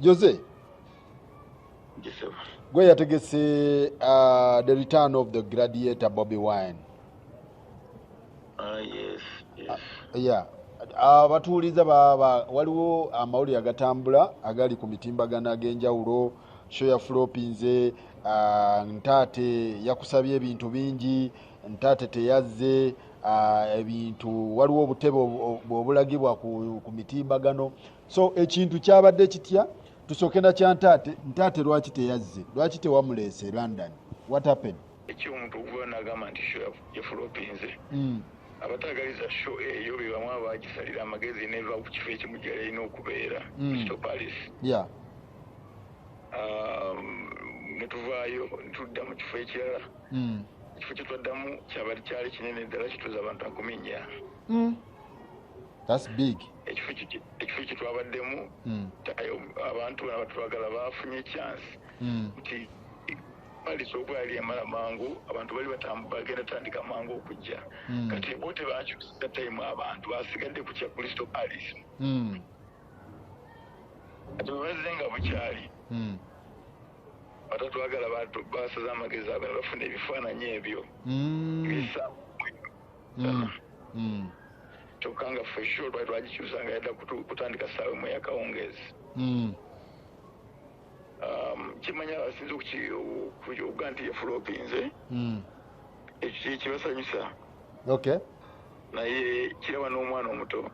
Jose. Yes, sir. Gwe yategese the return of the gladiator Bobby Wine. Yes, yes. Yeah. Abatuuliza waliwo amawulire agatambula agali ku mitimbagano ag'enjawulo. Show ya Flopinze, ntaate yakusabye ebintu bingi, ntaate teyazze, ebintu waliwo obutebe obulagibwa ku mitimbagano. So ekintu kyabadde kitya? Tusooke na kya ntaate lwaki teyazze? Lwaki tewamuleese London? What happened? Eky'omuntu okuva n'agamba nti show ya Flopinze. Abatagaliza show eyo be bamwe abagisalira amagezi neva ku kifo ekimu gy'alina okubeera Crystal Palace. Yeah. Netuvaayo ntudda mu kifo ekirala. Ekifo kye twaddamu kyabali kyali kinene ddala kituuza abantu 10. That's big. Ekifo kye twabaddemu abantu abatwagala baafunye chance nti Palace okuba yali emala mangu abantu bali bagenda tandika mangu okujja kati bo tebakyusa time abantu basigadde ku kya Crystal Palace. Ate bazze nga bukyali batatwagala basaza amagezi agala bafuna ebifaananyi ebyo bisa kyokka nga for sure lwali twagikyusa nga yadda kutandika ssaawa emu eyakawungeezi. Kimanya abasinza okuga nti Flopinze ekyo kibasanyusa naye kiraba n'omwana omuto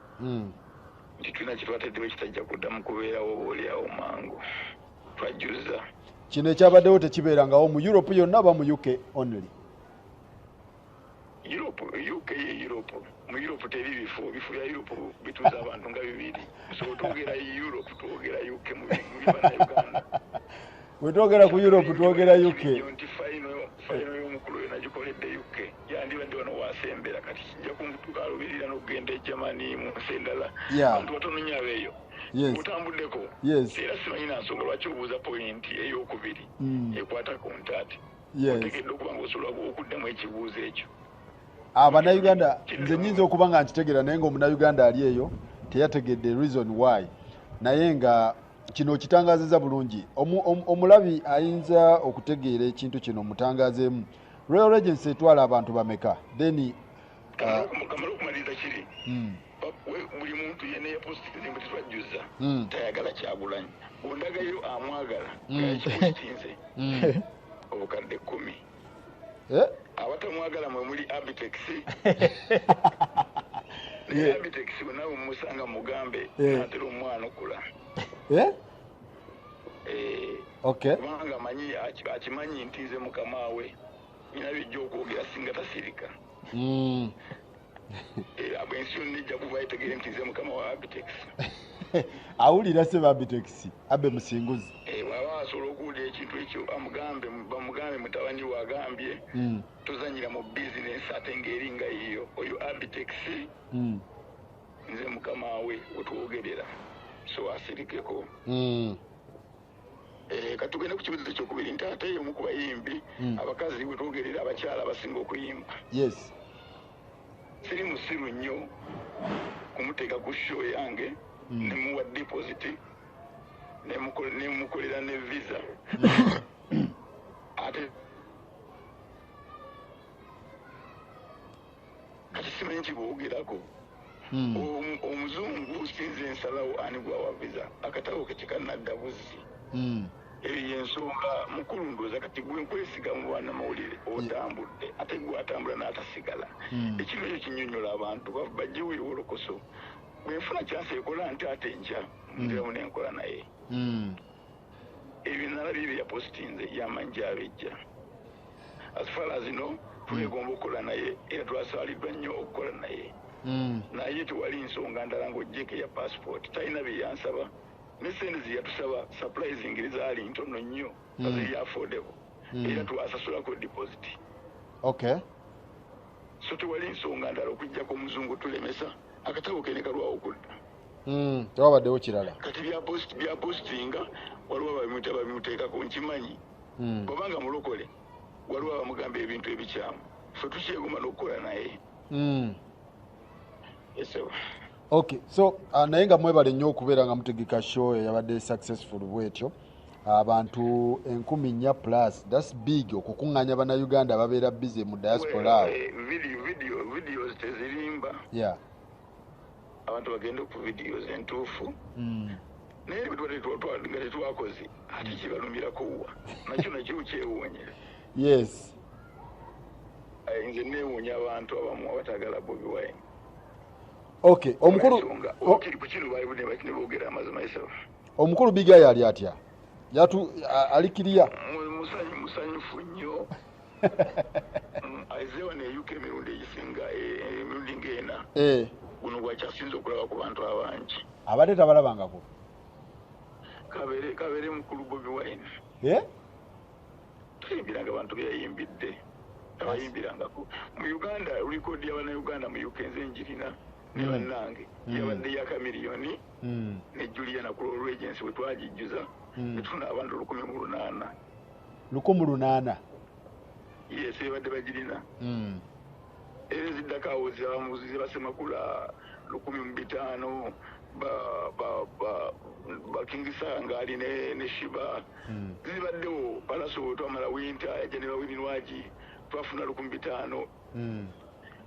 nti tulina kyetwateddewo kitajja kuddamu kubeerawo oba oliawo mangu twajjuza. Kino ekyabaddewo tekibeerangawo mu Europe yonna aba mu UK only? UK ye Europe. Mu Europe teri bifo bya Europe bituuza abantu nga 2. So twogera Europe twogera UK mu bibana Uganda. We twogera ku Europe twogera UK. Nti final y'omukulu yonna gikoledde UK. Yandibadde wano wasembera kati kijja kumutuka alubirira n'okugenda e Germany mu nsendala. Abantu batono nnyo abeeyo. Utambuddeko. Era simanyi nansonga lwaki obuuza point ey'okubiri ekwata ku ntaate. Otegedde okuba ng'osobola okuddamu ekibuuzo ekyo. Abannayuganda nze nnyinza okuba nga nkitegeera naye ng'omunnayuganda ali eyo teyategedde reason why. Naye nga kino kitangaazizza bulungi. Omulabi ayinza okutegeera ekintu kino mutangazeemu. Royal Regency etwala abantu bameka? Then kamala okumaliriza kiri buli muntu yenna yapositinze mbu tetwajjuza tayagala Kyagulanyi bondagayo amwagala yakipositinze obukadde 10. Abatamwagala mwe muli Abitex. Naye Abitex bwenawe mumusanga mugambe natera omwana okula. Kubanga akimanyi nti nze mukama we nina bijja okwogera singa tasirika. Ab'ensi yonna ejja kuva yetegere nti nze mukama wa Abitex. Awulira se ba Abitex abe musinguzi. Bw'aba asobola okuwulira ekintu ekyo bamugambe mutabani we agambye tozanyira mu bizinesi ate ng'eringa yiyo oyo Abitex nze mukama we wetwogerera so asirikeko. Katugende ku kibuzo ekyokubiri nti ate y'omu ku bayimbi abakazi wetwogerera abakyala abasinga okuyimba. Siri musiru nnyo kumuteeka ku show yange nemuwa deposit nemukolera ne visa ate kati simanyi kiboogerako omuzungu sinze ensalawo ani gwawa visa akatawo kekikanadda buzzi. Eyo ensonga mukulu ndowooza kati gwe nkwesiga mu bannamawulire otambudde ate gwe atambula n'atasigala. Ekintu ekyo kinnyonnyola abantu bajjewo ewolokoso bwenfuna kyansi ekola nti ate enkya ndiramu nenkola naye. Ebyo nalabye bye yapositinze yamanyi gy'abejja. As far as twegomba okukola naye era twasaaliddwa nnyo okukola naye. Naye tewali nsonga ndala ng'oggyeko eya passport talina bye yansaba. Nesente ziyatusaba surprising zaali ntono nnyo ziri affordable era twasasulako deposit. So tewali nsonga ndala okujjako omuzungu tulemesa akatabo kene kalwawo okudda. Tewabaddewo kirala. Kati bya postinga waliwo ababimuteekako nkimanyi bw'obanga mulokole waliwo abamugamba ebintu ebikyamu ffe tukyeguma n'okukola naye. Okay, so naye nga mwebale nnyo okubeera nga mutegeka show eyabadde successful bwetyo abantu 14,000 plus, that's big okukuŋŋaanya bannayuganda ababeera busy mu diaspora awo. Videos tezirimba, yeah, abantu bagenda ku videos entuufu naye nga tetwakoze ate kibalumirako wa nakyo kyewuunyira. yes, nze neewuunya abantu abamu abatagala Bobi Wine. okay, omukulu Bigayi ali atya? Alikiriya musanyufu nnyo. Aizewa ne UK emirundi egisinga emirundi ng'ena guno gwakyasinze okulaba ku bantu abangi. Abadde tabalabangako kabere mukulu Bobi Wine tayimbiranga abantu byayimbidde abayimbirangako mu Uganda. Rekodi y'Abannayuganda mu UK nze njirina ne bannange yabadde ya kamiliyoni ne Juliana Kulo Regency we twagijjuza netuna abantu 1,800. Yes, ebadde bagirina eziddakawo zamuzize basemakula 15,000 bakingisa ali ne Shiba zibaddewo palaso twamala winter yajanira wininwaji twafuna 15,000.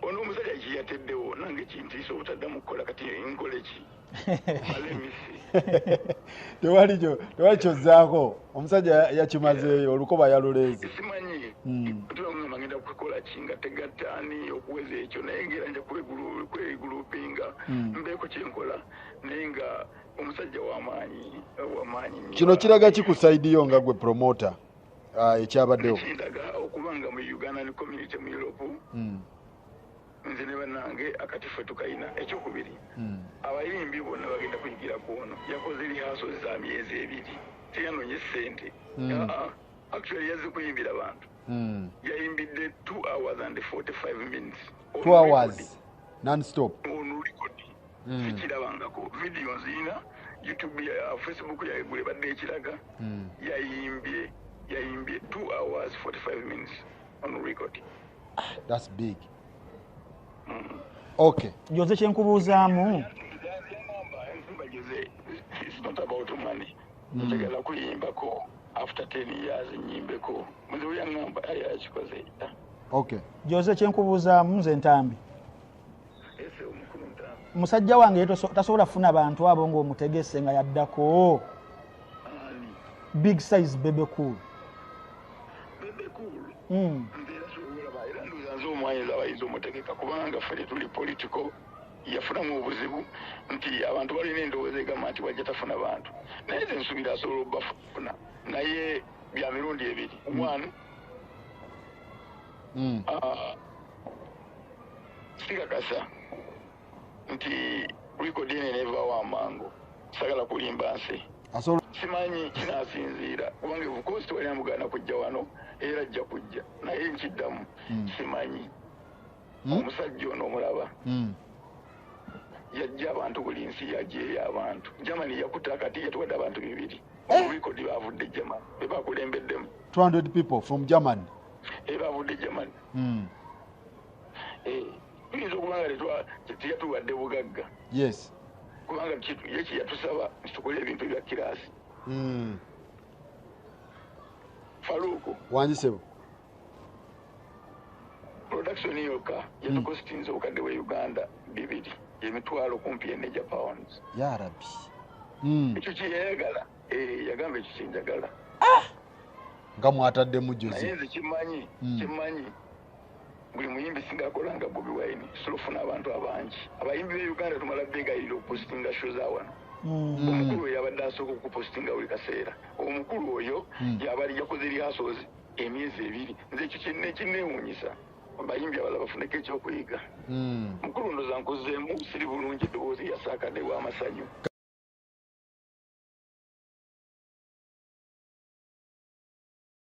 Ono omusajja kiyateddewo nange kintiisa obutaddamu kukola kati nkole ki tewali kyozzaako omusajja yakimazeeyo olukoba yaluleeze simanyi tubamugamba ngenda kukola ki nga tegattaani okuweza ekyo naye ngera nja kwegulupinga mbeeko kyenkola naye nga omusajja w'amaanyi kino kiraga ki ku saidi nga gwe promota ekyabaddewo kindaga okubanga mu Ugandan community mu Europe nze ne bannange akatifu tukayina. Ekyokubiri abayimbi bonna bagenda kuyigira kuno yakoze lihaso za myezi 2 teyanoonye ssente. Actually yazze kuyimbira abantu yayimbidde 2 hours and 45 minutes 2 hours non-stop on record. Sikirabangako video zina YouTube ya Facebook yagule badde ekiraga yayimbye 2 hours 45 minutes on record. That's big. Okay. Jose kyenkubuuzaamu it's not about money. Njagala kuyimbako after 10 years nyimbeko muze uyangamba ayakikoze. Okay. Jose kyenkubuuzaamu nze Ntambi. Ese omukulu Ntambi. Musajja wange tasobola kufuna bantu abo ng'omutegese nga yaddako. Big size Bebe Cool. Bebe Cool. Omwanyeza abayizi omutegeka kubanga ffe tuli political yafunamu obuzibu nti abantu balina endowooza egamba nti wajja tafuna bantu naye ze nsuubira asobola obbafuna naye bya mirundi 2. Sikakasa nti rekodi ene nevaawo amangu sagala kulimba nsi simanyi kinaasinziira kubanga of tewali amugaana kujja wano era ajja kujja naye nkiddamu simanyi omusajja ono omulaba yajja abantu buli nsi yajjeeyo abantu. Germany yakuta akati yatuwadde abantu 2 rekodi baavudde Germany bebakulembeddemu 200 people from Germany baavudde Germany. Tuyinza okubanga teyatuwadde bugagga. Yes, kubanga yeki yatusaba tukole ebintu bya kirasi. Faruku wanjisebo production yoka yatukostinze obukadde bwa Uganda 2 emitwalo kumpi £4 ya rabbi. Ekyo kyeyagala yagamba ekyo kyenjagala nga mwataddemu Jose naye nze kimanyi buli muyimbi singa akolanga Bobi Wine solofuna abantu abangi. Abayimbi be Uganda tumala begayirira okupostinga show za wano. Omukulu oyo yabadde asooka okupostinga buli kaseera. Omukulu oyo yabali yakoze lihasozi emyezi 2. Nze ekyo kinneewuunyisa abayimbi abalala bafuneko ekyokuyiga. Mukulu ndoza nkozeemu siri bulungi eddoboozi yasaakadde w'amasanyu.